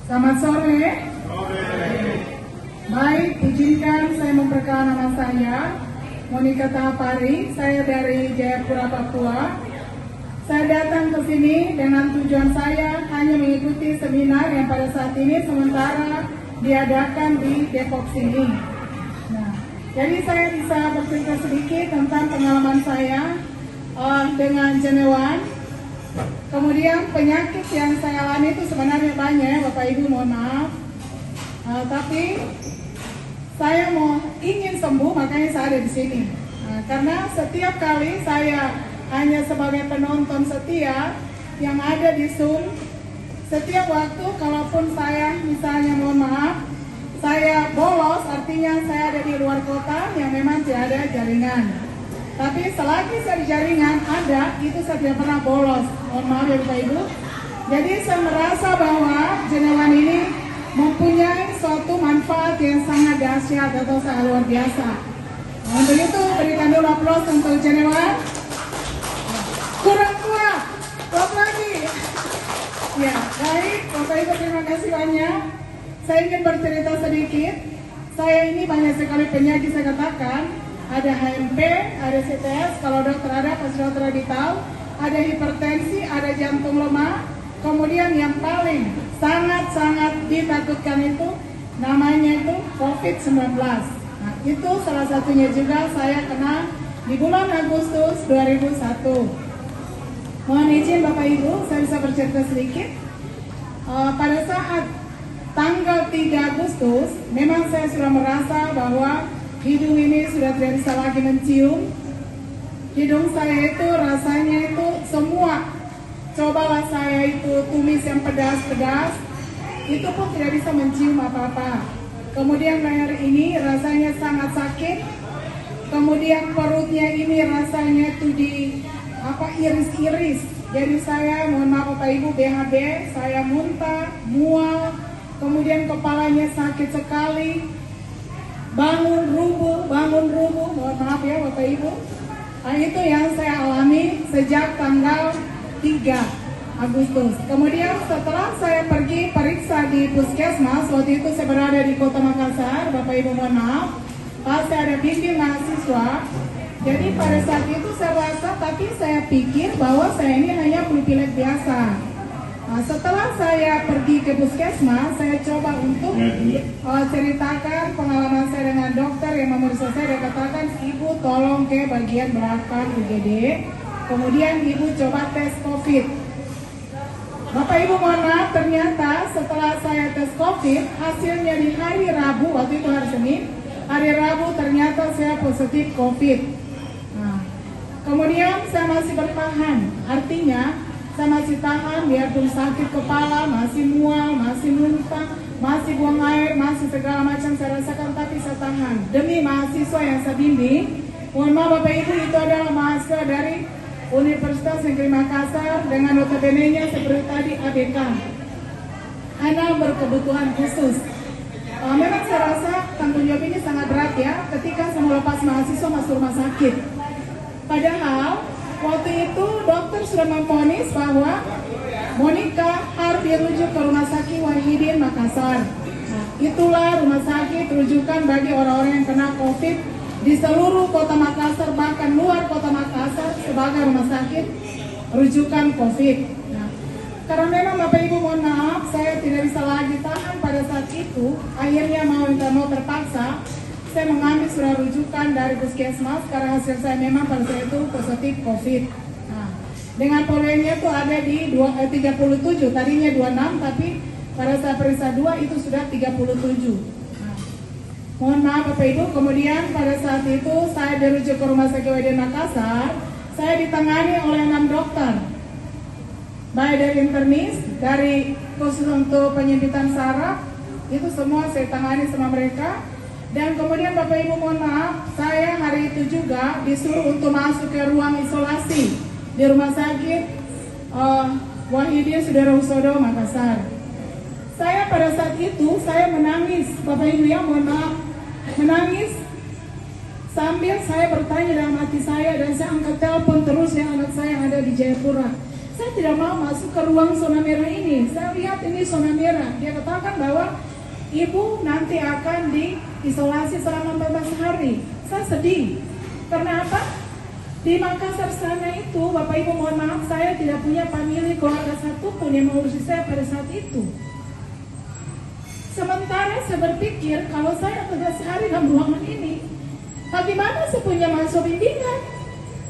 Selamat sore. Baik, izinkan saya memperkenalkan nama saya, Monica Tahapari. Saya dari Jayapura, Papua. Saya datang ke sini dengan tujuan saya hanya mengikuti seminar yang pada saat ini sementara diadakan di Depok sini. Nah, jadi saya bisa bercerita sedikit tentang pengalaman saya dengan jenewan. Kemudian penyakit yang saya alami itu sebenarnya banyak, Bapak Ibu mohon maaf. Tapi saya ingin sembuh, makanya saya ada di sini. Karena setiap kali saya hanya sebagai penonton setia yang ada di Zoom, setiap waktu kalaupun saya misalnya mohon maaf, saya bolos, artinya saya ada di luar kota yang memang tidak ada jaringan. Tapi selagi saya di jaringan ada, itu saya tidak pernah bolos. Mohon maaf ya Bapak Ibu. Jadi saya merasa bahwa jenewan ini mempunyai suatu manfaat yang sangat dahsyat atau sangat luar biasa. Nah, untuk itu berikan dulu aplaus untuk jenewan. Kurang kuat, kuat lagi. Ya, baik Bapak Ibu, terima kasih banyak. Saya ingin bercerita sedikit. Saya ini banyak sekali penyakit saya katakan. Ada HMP, ada CTS, kalau dokter ada, pasti dokter tahu. Ada hipertensi, ada jantung lemah. Kemudian yang paling sangat-sangat ditakutkan itu namanya itu COVID-19. Nah, itu salah satunya juga saya kena di bulan Agustus 2001. Mohon izin Bapak Ibu, saya bisa bercerita sedikit. Pada saat tanggal 3 Agustus, memang saya sudah merasa bahwa hidung ini sudah tidak bisa lagi mencium. Hidung saya itu rasanya itu semua. Cobalah saya itu tumis yang pedas-pedas, itu pun tidak bisa mencium apa-apa. Kemudian leher ini rasanya sangat sakit. Kemudian perutnya ini rasanya itu iris-iris. Jadi saya mohon maaf Bapak Ibu, BHB, saya muntah, mual. Kemudian kepalanya sakit sekali. Bangun rubuh, mohon maaf ya Bapak Ibu. Nah, itu yang saya alami sejak tanggal 3 Agustus. Kemudian setelah saya pergi periksa di puskesmas, waktu itu saya berada di Kota Makassar, Bapak Ibu mohon maaf, pas saya ada bimbing mahasiswa. Jadi pada saat itu saya rasa, tapi saya pikir bahwa saya ini hanya flu pilek biasa. Nah, setelah saya pergi ke puskesmas, saya coba untuk ceritakan pengalaman saya dengan dokter yang memeriksa saya. Dia katakan, ibu tolong ke bagian belakang UGD, kemudian ibu coba tes COVID. Bapak Ibu mohon maaf, ternyata setelah saya tes COVID, hasilnya di hari Rabu, waktu itu hari Senin, hari Rabu ternyata saya positif COVID. Nah, kemudian saya masih bertahan, artinya saya masih tahan biarpun sakit kepala, masih mual, masih muntah, masih buang air, masih segala macam saya rasakan, tapi saya tahan. Demi mahasiswa yang saya bimbing, mohon maaf Bapak Ibu, itu adalah mahasiswa dari Universitas Negeri Makassar dengan notabene-nya seperti tadi ABK, anak berkebutuhan khusus. Memang saya rasa tanggung jawab ini sangat berat ya, ketika saya melepas mahasiswa masuk rumah sakit. Padahal waktu itu dokter sudah memvonis bahwa Monica harus dirujuk ke Rumah Sakit Wahidin Makassar. Nah, itulah rumah sakit rujukan bagi orang-orang yang kena COVID di seluruh kota Makassar, bahkan luar kota Makassar sebagai rumah sakit rujukan COVID. Nah, karena memang Bapak Ibu mohon maaf, saya tidak bisa lagi tahan pada saat itu. Akhirnya mau terpaksa saya mengambil surat rujukan dari puskesmas karena hasil saya memang pada saat itu positif COVID. Nah, dengan polionya itu ada di 37, tadinya 26, tapi pada saat periksa 2 itu sudah 37. Nah, mohon maaf Bapak Ibu, kemudian pada saat itu saya dirujuk ke Rumah Sakit Wahidin Makassar. Saya ditangani oleh 6 dokter, baik dari internis, dari khusus untuk penyempitan saraf, itu semua saya tangani sama mereka. Dan kemudian Bapak Ibu mohon maaf, saya hari itu juga disuruh untuk masuk ke ruang isolasi di Rumah Sakit Wahidin Sudirohusodo Makassar. Saya pada saat itu saya menangis, Bapak Ibu ya mohon maaf, menangis sambil saya bertanya dalam hati saya, dan saya angkat telepon terus yang anak saya yang ada di Jayapura. Saya tidak mau masuk ke ruang zona merah ini. Saya lihat ini zona merah. Dia katakan bahwa ibu nanti akan diisolasi selama 14 hari. Saya sedih. Karena apa? Di Makassar sana itu, Bapak Ibu mohon maaf, saya tidak punya famili keluarga satupun yang mengurusi saya pada saat itu. Sementara saya berpikir kalau saya 14 hari dalam ruangan ini, bagaimana saya punya masuk bimbingan?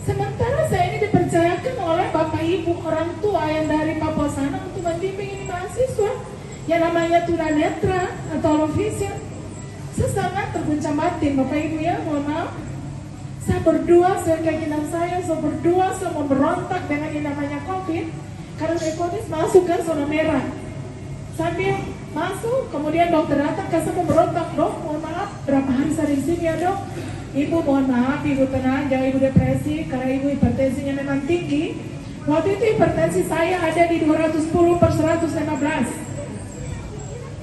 Sementara saya ini dipercayakan oleh Bapak Ibu orang tua yang dari Papua sana untuk membimbing ini mahasiswa yang namanya tunanetra atau low vision. Saya sangat terguncang batin, Bapak Ibu ya, mohon maaf. Saya berdoa, saya keinginan saya berdoa, saya mau berontak dengan yang namanya COVID. Karena ekonomis masuk ke zona merah. Sambil masuk, kemudian dokter datang, saya mau berontak, dok, mohon maaf, berapa hari saya di sini ya dok? Ibu mohon maaf, ibu tenang, jangan ibu depresi, karena ibu hipertensinya memang tinggi. Waktu itu hipertensi saya ada di 210/115.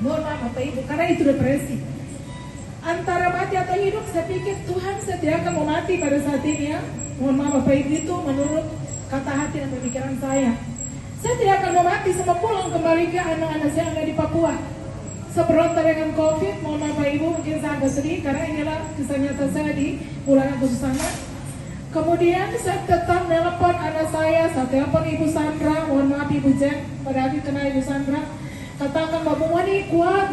Mohon maaf Bapak Ibu, karena itu depresi. Antara mati atau hidup, saya pikir Tuhan saya tidak akan mau mati pada saat ini ya. Mohon maaf Bapak Ibu, itu menurut kata hati dan pemikiran saya. Saya tidak akan mau mati, saya mau pulang kembali ke anak-anak saya yang ada di Papua. Seberontak dengan COVID, mohon maaf Bapak Ibu, mungkin saya agak sedih karena inilah kisah nyata saya di bulan Agustus sana. Kemudian saya tetap telepon anak saya telepon Ibu Sandra, mohon maaf Ibu Jen, pada hari kenal Ibu Sandra. Katakan bahwa Bu Moni kuat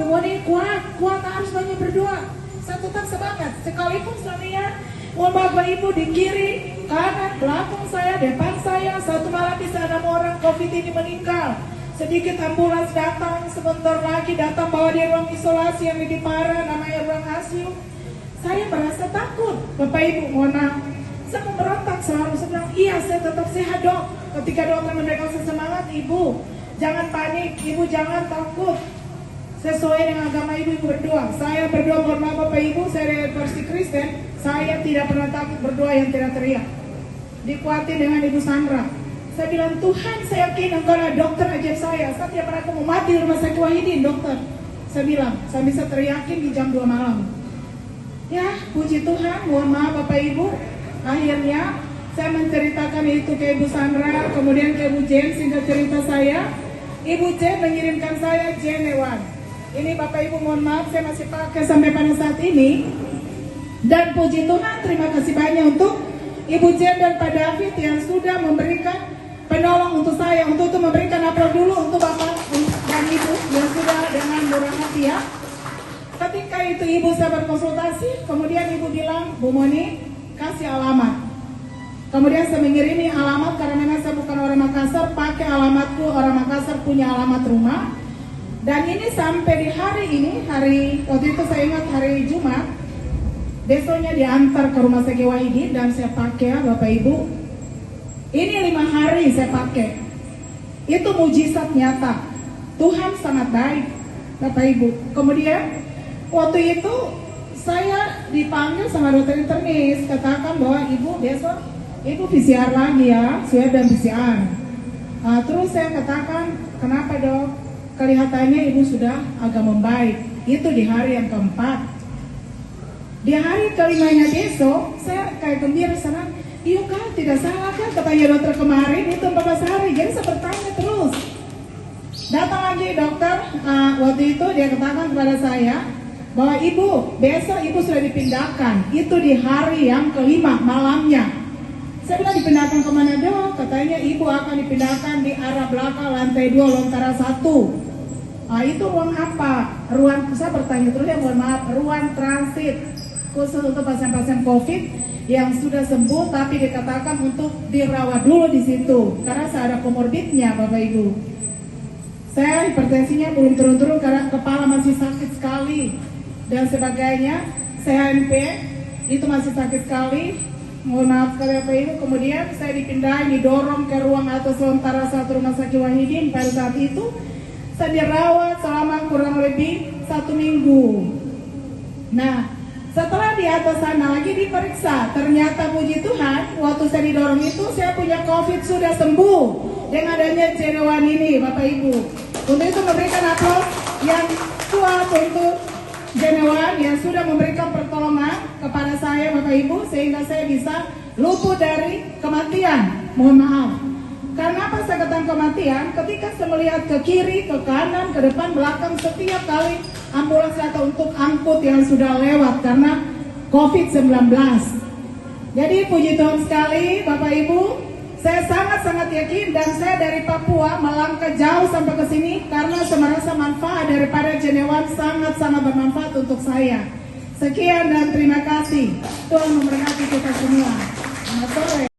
harus banyak berdoa. Saya tetap semangat, sekalipun suaminya, mohon maaf Bapak Ibu, di kiri, kanan, belakang saya, depan saya, satu malam bisa 6 orang COVID ini meninggal. Sedikit ambulans datang, sebentar lagi datang bawa dia ruang isolasi yang lebih parah, namanya ruang ICU. Saya merasa takut, Bapak Ibu, mohon maaf. Saya memberontak selalu, saya bilang, iya saya tetap sehat dok. Ketika dokter memberikan saya semangat, ibu, jangan panik, ibu jangan takut. Sesuai dengan agama ibu berdoa. Saya berdoa, mohon maaf Bapak Ibu, saya dari versi Kristen, saya tidak pernah takut berdoa yang tidak teriak. Dikuatin dengan Ibu Sandra. Saya bilang, Tuhan saya yakin engkau adalah dokter ajaib saya tidak pernah mau mati di rumah sakit Wahidin dokter. Saya bilang, saya bisa teriakin di jam 2 malam. Ya, puji Tuhan, mohon maaf Bapak Ibu. Akhirnya, saya menceritakan itu ke Ibu Sandra, kemudian ke Ibu Jen, sehingga cerita saya. Ibu Jen mengirimkan saya Genewan. Ini Bapak Ibu mohon maaf, saya masih pakai sampai pada saat ini. Dan puji Tuhan, terima kasih banyak untuk Ibu Jen dan Pak David yang sudah memberikan penolong untuk saya, untuk itu memberikan aplaus dulu untuk Bapak dan Ibu yang sudah dengan murah hati ya. Ketika itu Ibu saya berkonsultasi, kemudian Ibu bilang, Bu Moni kasih alamat. Kemudian saya mengirimi alamat karena memang saya bukan orang Makassar, pakai alamatku, orang Makassar punya alamat rumah. Dan ini sampai di hari ini, waktu itu saya ingat hari Jumat, besoknya diantar ke rumah sakit Wahidin dan saya pakai ya Bapak Ibu. Ini 5 hari saya pakai. Itu mujizat nyata. Tuhan sangat baik Bapak Ibu. Kemudian waktu itu saya dipanggil sama dokter internis, katakan bahwa Ibu besok Ibu PCR lagi ya, swab dan PCR. Terus saya katakan, kenapa dok? Kelihatannya Ibu sudah agak membaik. Itu di hari yang keempat. Di hari kelimanya besok, saya kayak gembira sana. Iya kan, tidak salah kan katanya dokter kemarin itu 14 hari. Jadi saya bertanya terus. Datang lagi dokter, waktu itu dia katakan kepada saya bahwa Ibu, besok Ibu sudah dipindahkan. Itu di hari yang kelima malamnya. Saya bilang dipindahkan kemana dok? Katanya Ibu akan dipindahkan di arah belakang lantai 2 lontara 1. Itu ruang apa? Ruang, saya bertanya terus ya mohon maaf, ruang transit khusus untuk pasien-pasien COVID yang sudah sembuh tapi dikatakan untuk dirawat dulu di situ karena saya ada komorbidnya Bapak Ibu. Saya hipertensinya belum turun-turun karena kepala masih sakit sekali dan sebagainya. Saya HMP itu masih sakit sekali. Mohon maaf sekali Bapak Ibu. Kemudian saya dipindahin, didorong ke ruang atas lontara 1 rumah sakit Wahidin. Pada saat itu saya dirawat selama kurang lebih 1 minggu. Nah, setelah di atas sana lagi diperiksa, ternyata puji Tuhan, waktu saya didorong itu saya punya COVID sudah sembuh dengan adanya Genewan ini, Bapak Ibu. Untuk itu memberikan aplaus yang kuat untuk Genewan yang sudah memberikan pertolongan kepada saya, Bapak Ibu, sehingga saya bisa luput dari kematian. Mohon maaf. Karena apa saya katakan kematian? Ketika saya melihat ke kiri, ke kanan, ke depan, belakang, setiap kali ambulans datang untuk angkut yang sudah lewat karena COVID-19. Jadi puji Tuhan sekali Bapak Ibu, saya sangat-sangat yakin dan saya dari Papua melangkah jauh sampai ke sini karena saya merasa manfaat daripada Jenewan sangat-sangat bermanfaat untuk saya. Sekian dan terima kasih. Tuhan memberkati kita semua. Selamat sore.